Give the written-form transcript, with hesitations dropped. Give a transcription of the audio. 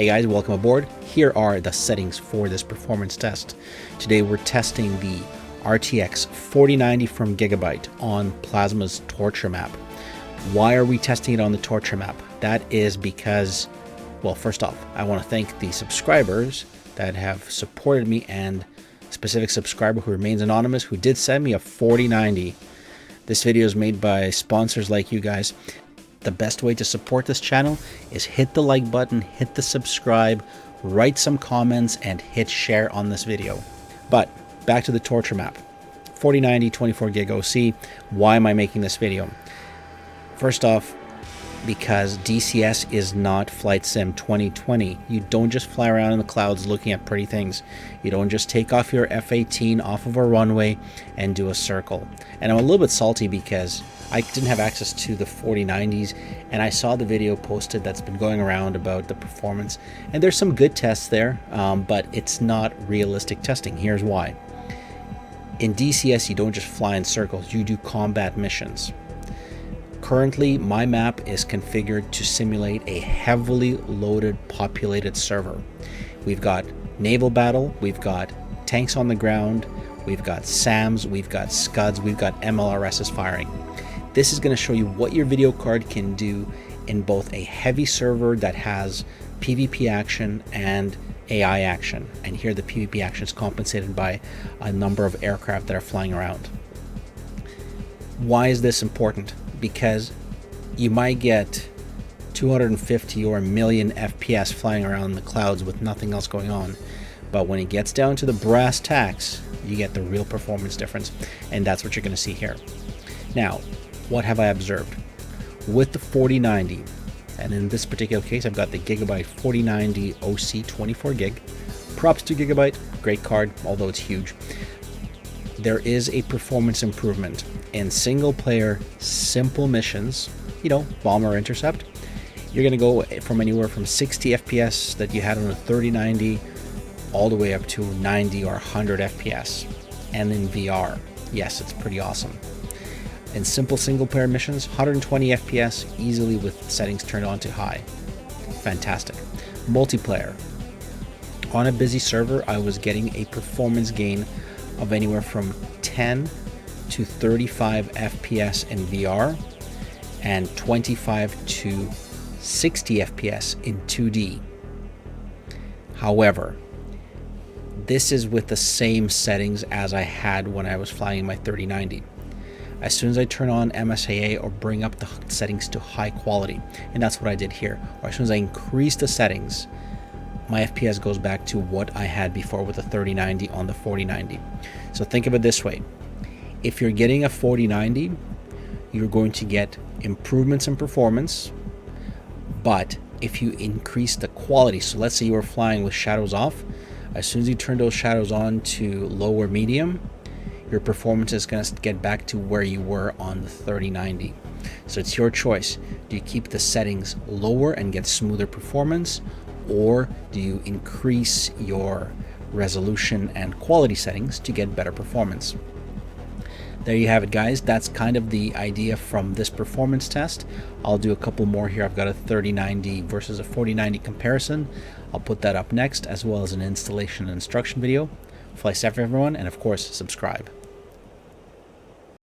Hey guys, welcome aboard. Here are the settings for this performance test. Today we're testing the RTX 4090 from Gigabyte on Plasma's torture map. Why are we testing it on the torture map? That is because, well, first off, I want to thank the subscribers that have supported me, and a specific subscriber who remains anonymous who did send me a 4090. This video is made by sponsors like you guys. The best way to support this channel is hit the like button, hit the subscribe, write some comments, and hit share on this video. But back to the torture map. 4090 24 gig OC. Why am I making this video? First off, because DCS is not Flight Sim 2020. You don't just fly around in the clouds looking at pretty things. You don't just take off your F-18 off of a runway and do a circle. And I'm a little bit salty because I didn't have access to the 4090s, and I saw the video posted that's been going around about the performance, and there's some good tests there, but it's not realistic testing. Here's why. In DCS, you don't just fly in circles, you do combat missions. Currently, my map is configured to simulate a heavily loaded, populated server. We've got naval battle, we've got tanks on the ground, we've got SAMs, we've got Scuds, we've got MLRSs firing. This is going to show you what your video card can do in both a heavy server that has PvP action and AI action. And here the PvP action is compensated by a number of aircraft that are flying around. Why is this important? Because you might get 250 or a million FPS flying around in the clouds with nothing else going on. But when it gets down to the brass tacks, you get the real performance difference. And that's what you're going to see here. Now, what have I observed? With the 4090, and in this particular case, I've got the Gigabyte 4090 OC 24 gig. Props to Gigabyte, great card, although it's huge. There is a performance improvement in single player, simple missions, bomb or intercept. You're going to go from anywhere from 60 FPS that you had on a 3090 all the way up to 90 or 100 FPS. And in VR, yes, it's pretty awesome. In simple single player missions, 120 FPS easily with settings turned on to high. Fantastic. Multiplayer. On a busy server, I was getting a performance gain of anywhere from 10 to 35 FPS in VR and 25 to 60 FPS in 2D. However, this is with the same settings as I had when I was flying my 3090. As soon as I turn on MSAA or bring up the settings to high quality, and that's what I did here, or as soon as I increase the settings, my FPS goes back to what I had before with the 3090 on the 4090. So think of it this way. If you're getting a 4090, you're going to get improvements in performance, but if you increase the quality, so let's say you were flying with shadows off, as soon as you turn those shadows on to low or medium, your performance is going to get back to where you were on the 3090. So it's your choice. Do you keep the settings lower and get smoother performance, or do you increase your resolution and quality settings to get better performance? There you have it, guys. That's kind of the idea from this performance test. I'll do a couple more here. I've got a 3090 versus a 4090 comparison. I'll put that up next, as well as an installation and instruction video. Fly safe, everyone, and of course, subscribe.